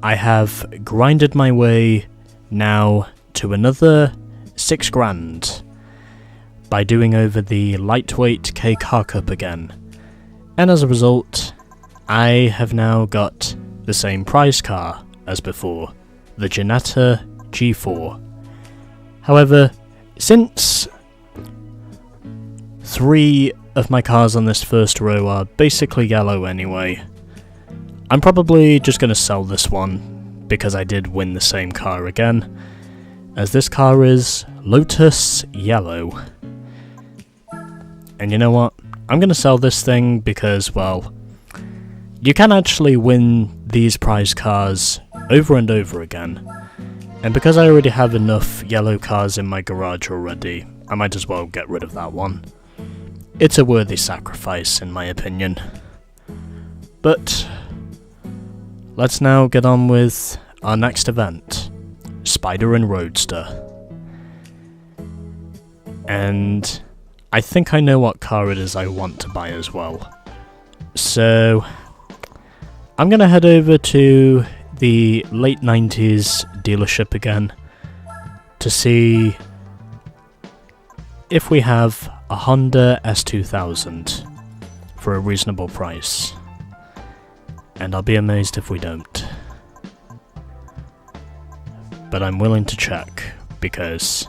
I have grinded my way now to another 6 grand by doing over the lightweight K car cup again, and as a result I have now got the same prize car as before, the Jetta G4. However, since 3 of my cars on this first row are basically yellow anyway, I'm probably just going to sell this one because I did win the same car again, as this car is Lotus Yellow. And you know what? I'm going to sell this thing because, well, you can actually win these prize cars over and over again. And because I already have enough yellow cars in my garage already, I might as well get rid of that one. It's a worthy sacrifice, in my opinion. But let's now get on with our next event, Spider and Roadster. And I think I know what car it is I want to buy as well. So I'm going to head over to the late 90s dealership again to see if we have a Honda S2000 for a reasonable price. And I'll be amazed if we don't. But I'm willing to check, because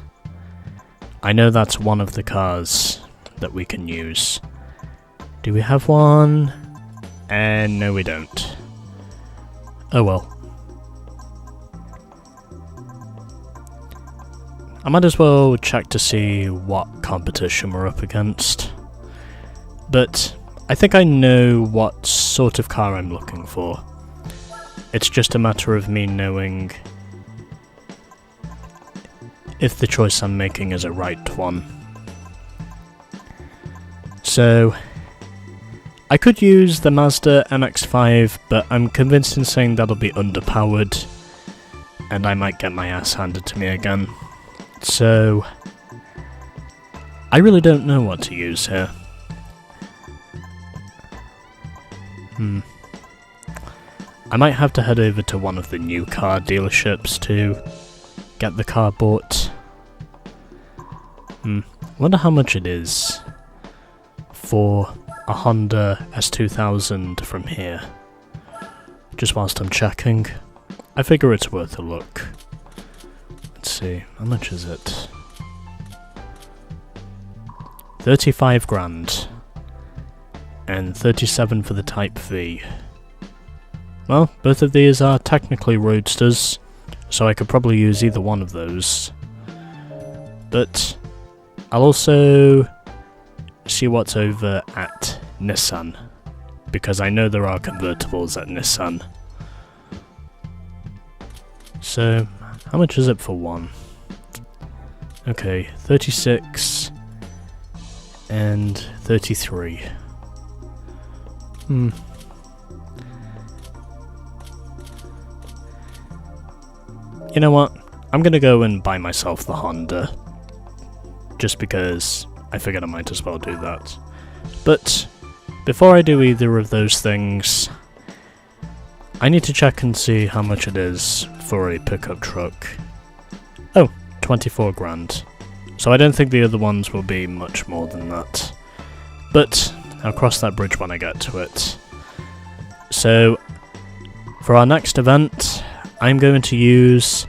I know that's one of the cars that we can use. Do we have one? And no, we don't. Oh well. I might as well check to see what competition we're up against. But I think I know what sort of car I'm looking for. It's just a matter of me knowing if the choice I'm making is a right one. So I could use the Mazda MX-5, but I'm convinced in saying that'll be underpowered, and I might get my ass handed to me again. So I really don't know what to use here. I might have to head over to one of the new car dealerships to get the car bought. Wonder how much it is for a Honda S2000 from here. Just whilst I'm checking, I figure it's worth a look. Let's see, how much is it? 35 grand. And 37 for the Type V. Well, both of these are technically Roadsters, so I could probably use either one of those. But I'll also see what's over at Nissan, because I know there are convertibles at Nissan. So, how much is it for one? Okay, 36 and 33. You know what? I'm gonna go and buy myself the Honda. Just because I figured I might as well do that. But before I do either of those things, I need to check and see how much it is for a pickup truck. Oh, 24 grand. So I don't think the other ones will be much more than that. But I'll cross that bridge when I get to it. So, for our next event, I'm going to use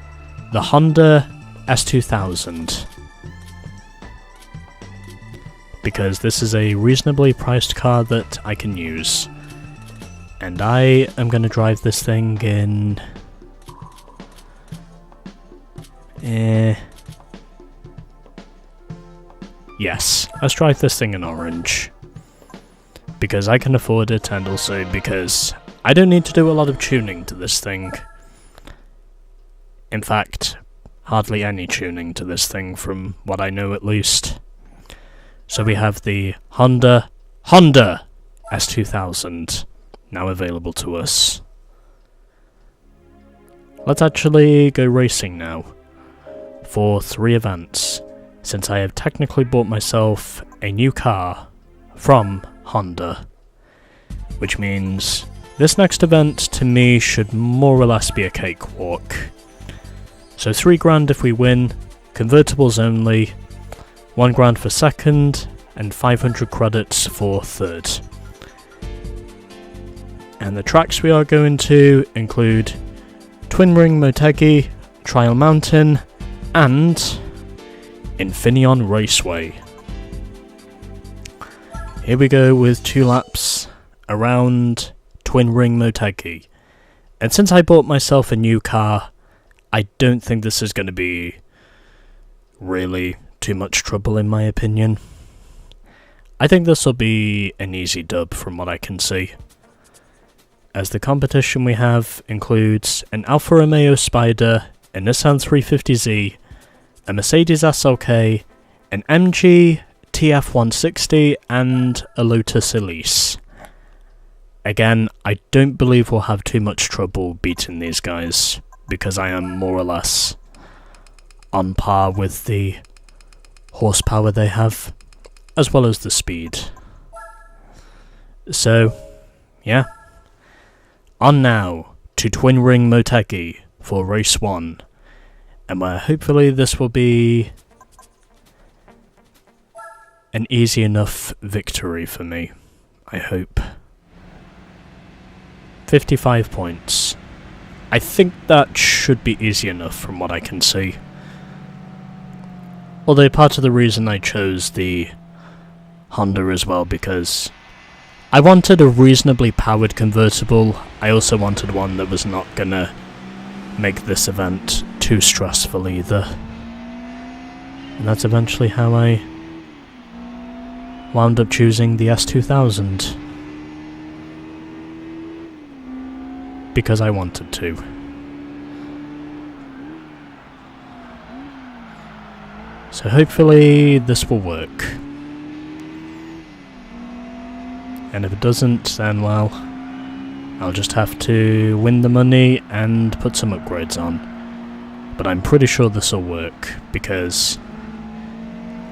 the Honda S2000. Because this is a reasonably priced car that I can use. And I am going to drive this thing in... Yes, let's drive this thing in orange. Because I can afford it, and also because I don't need to do a lot of tuning to this thing. In fact, hardly any tuning to this thing from what I know at least. So we have the Honda S2000 now available to us. Let's actually go racing now for 3 events, since I have technically bought myself a new car from Honda, which means This next event, to me, should more or less be a cakewalk. So 3 grand if we win, convertibles only, 1 grand for second, and 500 credits for third. And the tracks we are going to include Twin Ring Motegi, Trial Mountain, and Infineon Raceway. Here we go with 2 laps around Twin Ring Motegi. And since I bought myself a new car, I don't think this is going to be really too much trouble in my opinion. I think this will be an easy dub from what I can see, as the competition we have includes an Alfa Romeo Spider, a Nissan 350Z, a Mercedes SLK, an MG TF160 and a Lotus Elise. Again, I don't believe we'll have too much trouble beating these guys, because I am more or less on par with the horsepower they have, as well as the speed. So, yeah. On now to Twin Ring Motegi for race 1, and where hopefully this will be an easy enough victory for me, I hope. 55 points. I think that should be easy enough from what I can see. Although part of the reason I chose the Honda as well, because I wanted a reasonably powered convertible. I also wanted one that was not gonna make this event too stressful either. And that's eventually how I wound up choosing the S2000. Because I wanted to. So hopefully this will work. And if it doesn't, then well, I'll just have to win the money and put some upgrades on. But I'm pretty sure this will work, because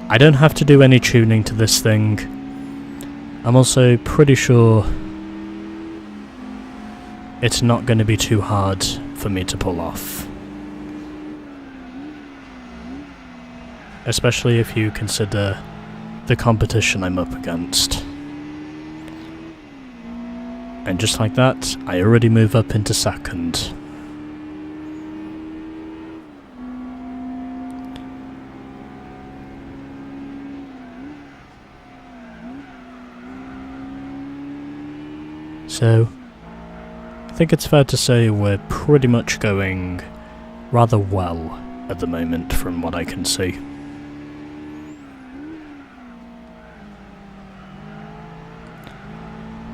I don't have to do any tuning to this thing. I'm also pretty sure it's not going to be too hard for me to pull off. Especially if you consider the competition I'm up against. And just like that, I already move up into second. So, I think it's fair to say we're pretty much going rather well at the moment from what I can see.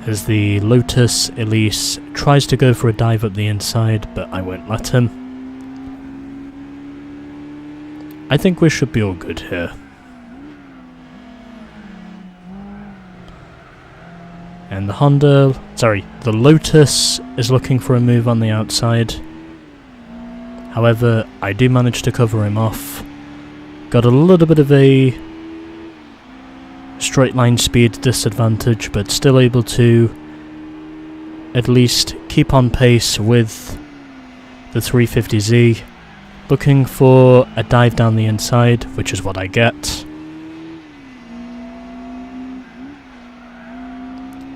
As the Lotus Elise tries to go for a dive up the inside, but I won't let him. I think we should be all good here. And the Lotus is looking for a move on the outside. However, I do manage to cover him off. Got a little bit of a straight line speed disadvantage, but still able to at least keep on pace with the 350Z. Looking for a dive down the inside, which is what I get.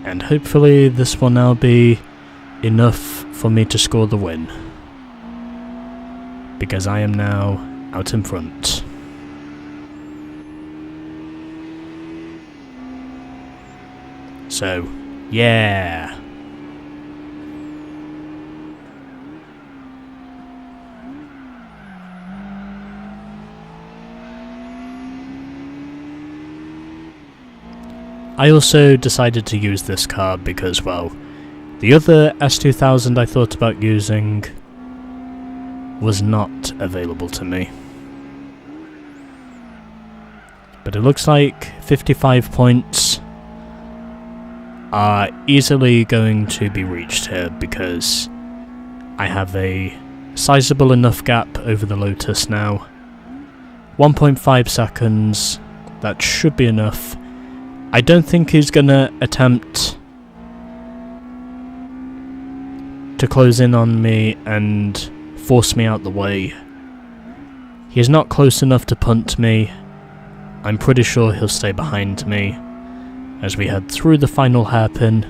And hopefully this will now be enough for me to score the win, because I am now out in front. So, yeah. I also decided to use this car because, well, the other S2000 I thought about using was not available to me. But it looks like 55 points are easily going to be reached here, because I have a sizable enough gap over the Lotus now. 1.5 seconds, that should be enough. I don't think he's gonna attempt to close in on me and force me out the way. He is not close enough to punt me. I'm pretty sure he'll stay behind me as we head through the final hairpin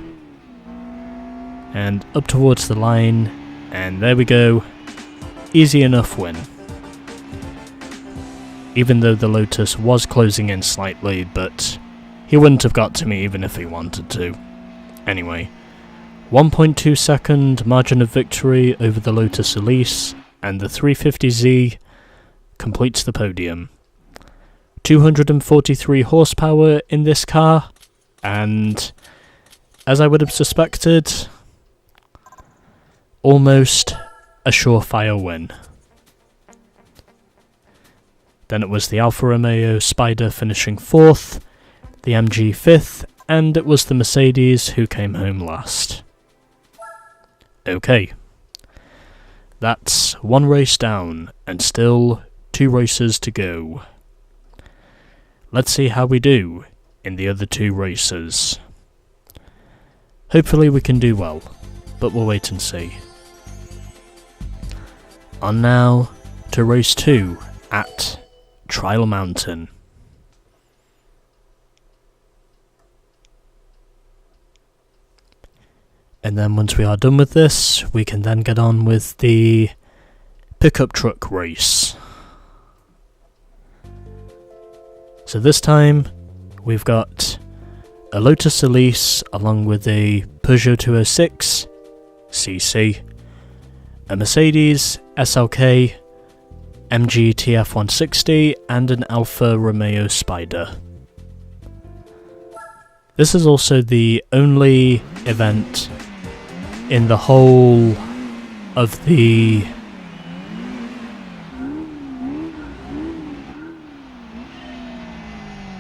and up towards the line, and there we go. Easy enough win. Even though the Lotus was closing in slightly, but he wouldn't have got to me even if he wanted to. Anyway, 1.2 second margin of victory over the Lotus Elise, and the 350Z completes the podium. 243 horsepower in this car, and as I would have suspected, almost a surefire win. Then it was the Alfa Romeo Spider finishing 4th, the MG 5th, and it was the Mercedes who came home last. Okay, that's one race down, and still 2 races to go. Let's see how we do in the other 2 races. Hopefully we can do well, but we'll wait and see. On now to race 2 at Trial Mountain. And then once we are done with this, we can then get on with the pickup truck race. So this time, we've got a Lotus Elise along with a Peugeot 206 CC, a Mercedes SLK, MG TF160, and an Alfa Romeo Spider. This is also the only event in the whole of the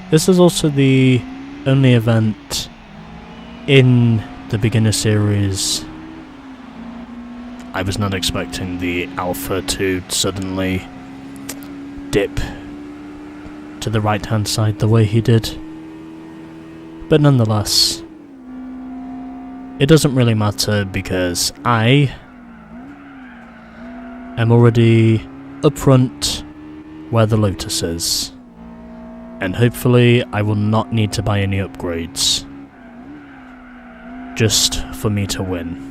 This is also the only event in the beginner series. I was not expecting the Alpha to suddenly dip to the right hand side the way he did. But nonetheless, it doesn't really matter because I am already up front where the Lotus is. And hopefully I will not need to buy any upgrades just for me to win.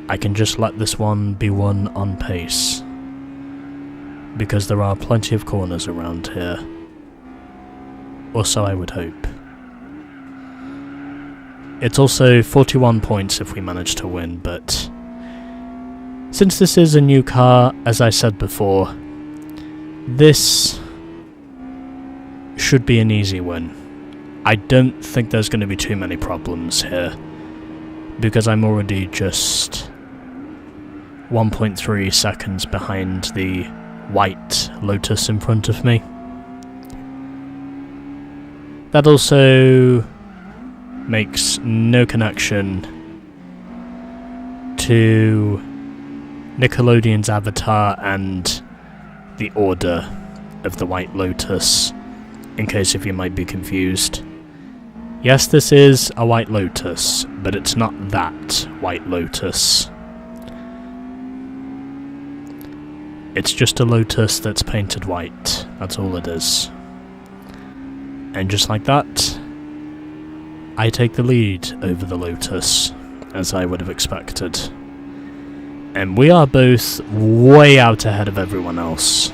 I can just let this one be won on pace, because there are plenty of corners around here, or so I would hope. It's also 41 points if we manage to win, but since this is a new car, as I said before, this should be an easy win. I don't think there's going to be too many problems here, because I'm already just 1.3 seconds behind the white Lotus in front of me. That also makes no connection to Nickelodeon's Avatar and the order of the White Lotus, in case if you might be confused. Yes, this is a White Lotus, but it's not that White Lotus. It's just a Lotus that's painted white, that's all it is. And just like that, I take the lead over the Lotus, as I would have expected. And we are both way out ahead of everyone else.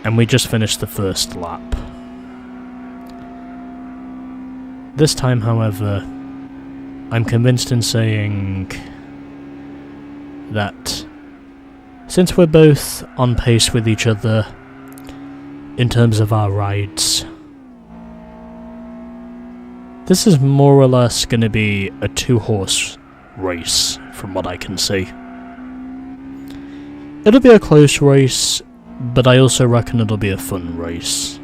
And we just finished the first lap. This time, however, I'm convinced in saying that since we're both on pace with each other in terms of our rides, this is more or less going to be a 2-horse race, from what I can see. It'll be a close race, but I also reckon it'll be a fun race.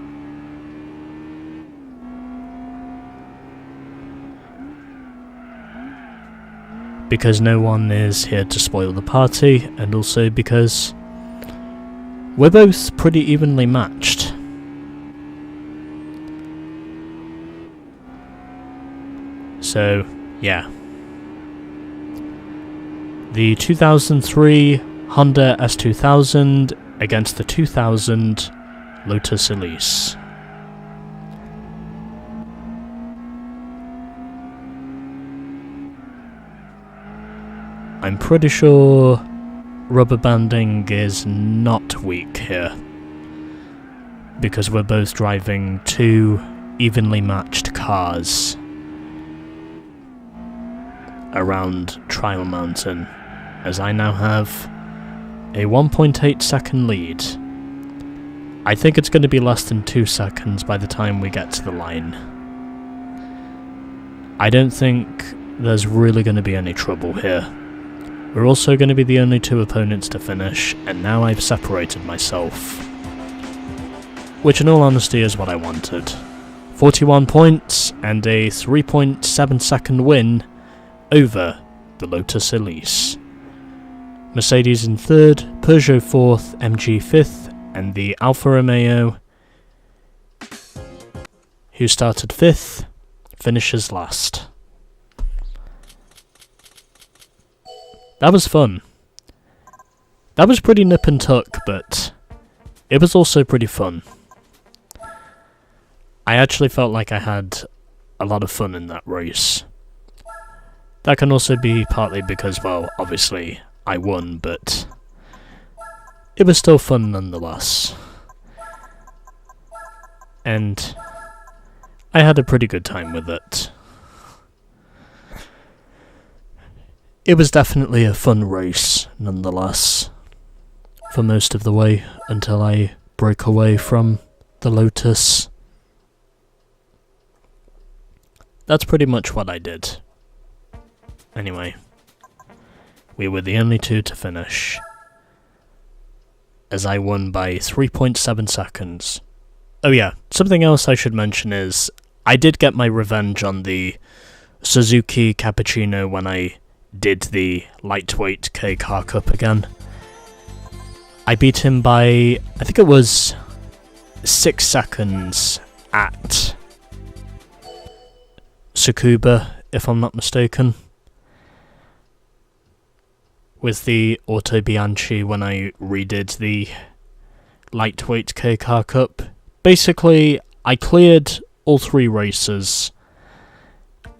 Because no one is here to spoil the party, and also because we're both pretty evenly matched. So, yeah. the 2003 Honda S2000 against the 2000 Lotus Elise. I'm pretty sure rubber banding is not weak here, because we're both driving two evenly matched cars around Trial Mountain, as I now have a 1.8 second lead. I think it's going to be less than 2 seconds by the time we get to the line. I don't think there's really going to be any trouble here. We're also going to be the only two opponents to finish, and now I've separated myself. Which in all honesty is what I wanted. 41 points and a 3.7 second win over the Lotus Elise. Mercedes in 3rd, Peugeot 4th, MG 5th, and the Alfa Romeo, who started 5th, finishes last. That was fun. That was pretty nip and tuck, but it was also pretty fun. I actually felt like I had a lot of fun in that race. That can also be partly because, well, obviously I won, but it was still fun nonetheless. And I had a pretty good time with it. It was definitely a fun race, nonetheless, for most of the way, until I broke away from the Lotus. That's pretty much what I did. Anyway, we were the only two to finish, as I won by 3.7 seconds. Oh yeah, something else I should mention is, I did get my revenge on the Suzuki Cappuccino when I did the lightweight K-Car Cup again. I beat him by, I think it was 6 seconds at Tsukuba, if I'm not mistaken, with the Auto Bianchi when I redid the lightweight K-Car Cup. Basically, I cleared all 3 races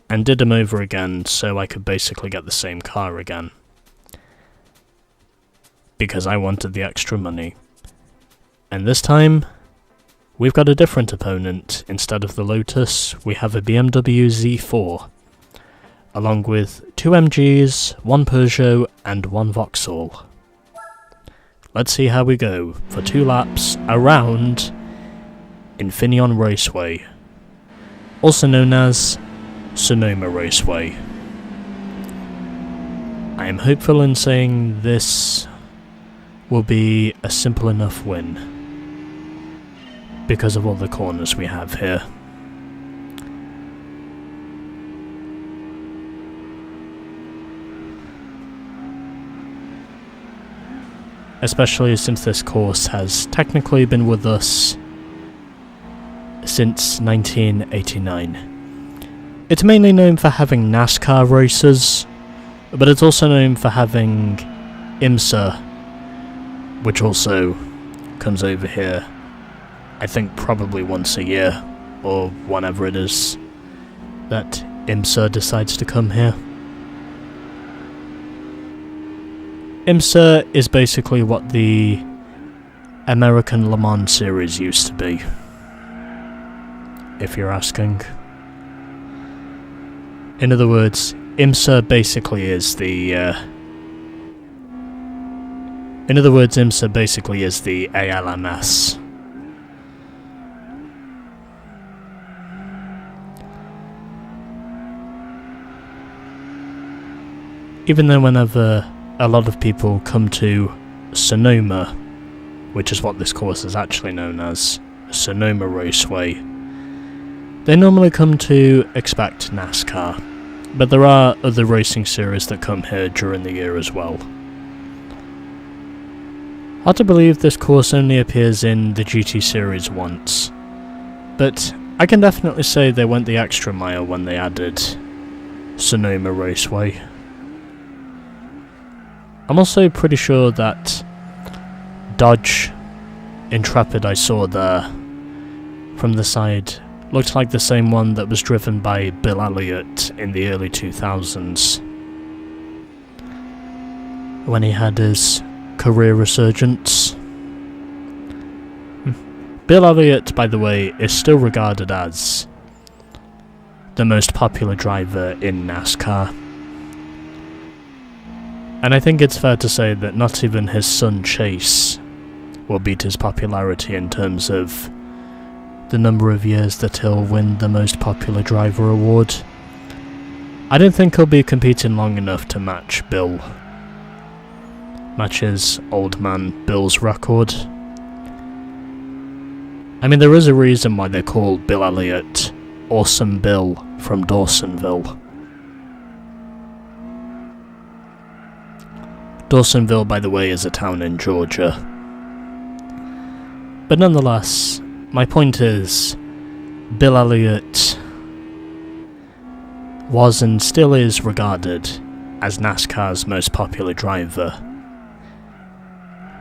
and did them over again so I could basically get the same car again, because I wanted the extra money. And this time, we've got a different opponent. Instead of the Lotus, we have a BMW Z4, along with 2 MGs, 1 Peugeot, and 1 Vauxhall. Let's see how we go for 2 laps around Infineon Raceway, also known as Sonoma Raceway. I am hopeful in saying this will be a simple enough win, because of all the corners we have here. Especially since this course has technically been with us since 1989. It's mainly known for having NASCAR races, but it's also known for having IMSA, which also comes over here, I think probably once a year, or whenever it is that IMSA decides to come here. IMSA is basically what the American Le Mans series used to be, if you're asking. In other words, IMSA basically is the ALMS. Even though whenever a lot of people come to Sonoma, which is what this course is actually known as, Sonoma Raceway, they normally come to expect NASCAR, but there are other racing series that come here during the year as well. Hard to believe this course only appears in the GT series once, but I can definitely say they went the extra mile when they added Sonoma Raceway. I'm also pretty sure that Dodge Intrepid I saw there from the side looked like the same one that was driven by Bill Elliott in the early 2000s, when he had his career resurgence. Bill Elliott, by the way, is still regarded as the most popular driver in NASCAR. And I think it's fair to say that not even his son Chase will beat his popularity in terms of the number of years that he'll win the most popular driver award. I don't think he'll be competing long enough to match his old man Bill's record. I mean, there is a reason why they call Bill Elliott Awesome Bill from Dawsonville. Dawsonville, by the way, is a town in Georgia. But nonetheless, my point is, Bill Elliott was and still is regarded as NASCAR's most popular driver.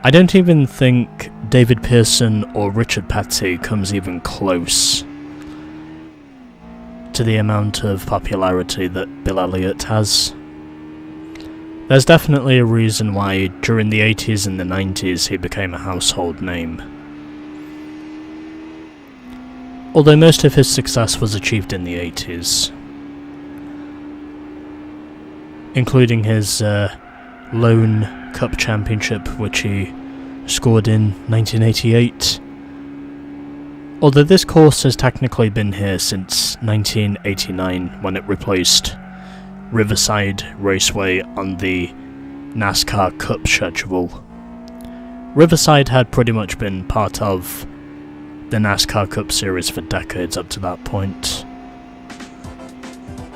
I don't even think David Pearson or Richard Petty comes even close to the amount of popularity that Bill Elliott has. There's definitely a reason why during the 80s and the 90s he became a household name. Although most of his success was achieved in the 80s, including his lone Cup Championship, which he scored in 1988. Although this course has technically been here since 1989, when it replaced Riverside Raceway on the NASCAR Cup schedule. Riverside had pretty much been part of the NASCAR Cup Series for decades up to that point.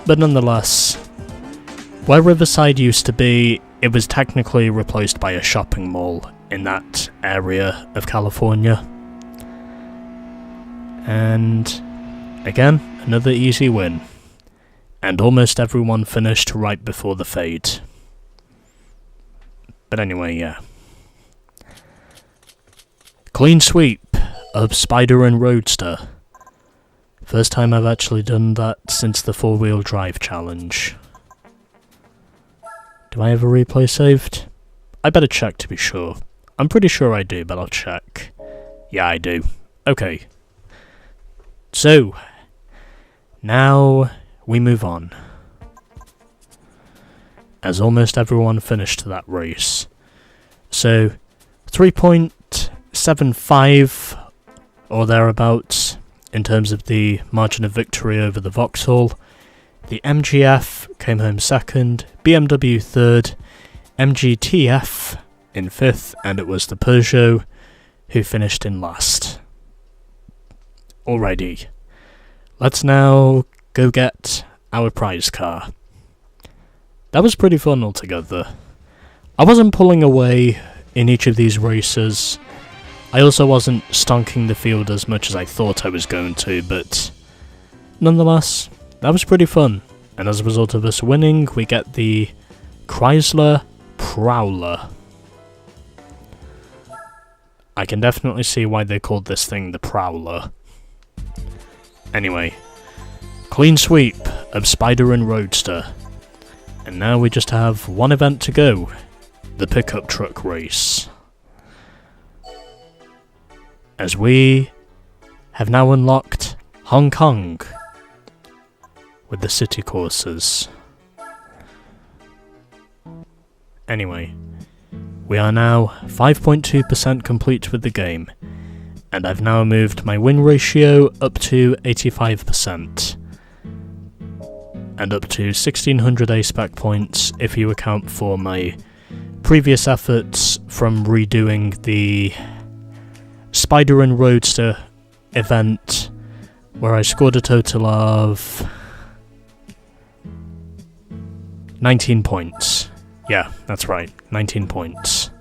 But nonetheless, where Riverside used to be, it was technically replaced by a shopping mall in that area of California. And again, another easy win. And almost everyone finished right before the fade. But anyway, yeah. Clean sweep of Spider and Roadster. First time I've actually done that since the 4-wheel drive challenge. Do I have a replay saved? I better check to be sure. I'm pretty sure I do, but I'll check. Yeah, I do. Okay. So, now we move on. As almost everyone finished that race. So, 3.75 or thereabouts in terms of the margin of victory over the Vauxhall. The MGF came home second, BMW third, MGTF in fifth, and it was the Peugeot who finished in last. Alrighty, let's now go get our prize car. That was pretty fun altogether. I wasn't pulling away in each of these races. I also wasn't stonking the field as much as I thought I was going to, but nonetheless, that was pretty fun. And as a result of us winning, we get the Chrysler Prowler. I can definitely see why they called this thing the Prowler. Anyway, clean sweep of Spider and Roadster. And now we just have one event to go, the pickup truck race. As we have now unlocked Hong Kong with the city courses. Anyway, we are now 5.2% complete with the game, and I've now moved my win ratio up to 85%, and up to 1600 A-spec points if you account for my previous efforts from redoing the Spider and Roadster event, where I scored a total of 19 points. Yeah, that's right, 19 points.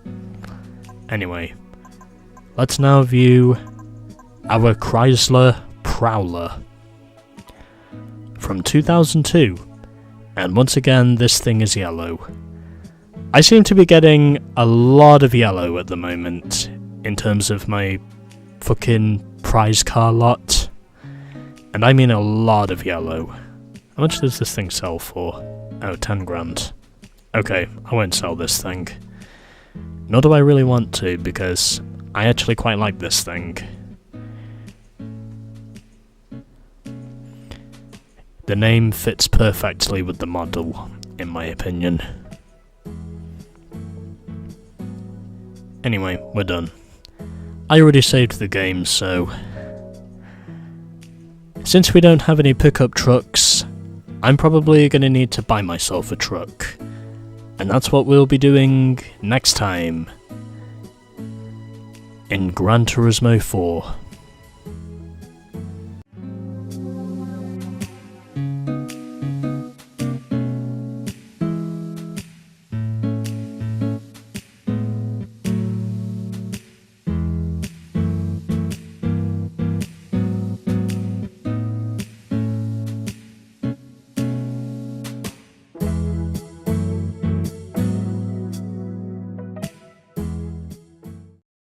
Anyway, let's now view our Chrysler Prowler from 2002, and once again this thing is yellow. I seem to be getting a lot of yellow at the moment in terms of my fucking prize car lot. And I mean a lot of yellow. How much does this thing sell for? Oh, 10 grand. Okay, I won't sell this thing. Nor do I really want to, because I actually quite like this thing. The name fits perfectly with the model, in my opinion. Anyway, we're done. I already saved the game, so... Since we don't have any pickup trucks, I'm probably going to need to buy myself a truck. And that's what we'll be doing next time in Gran Turismo 4.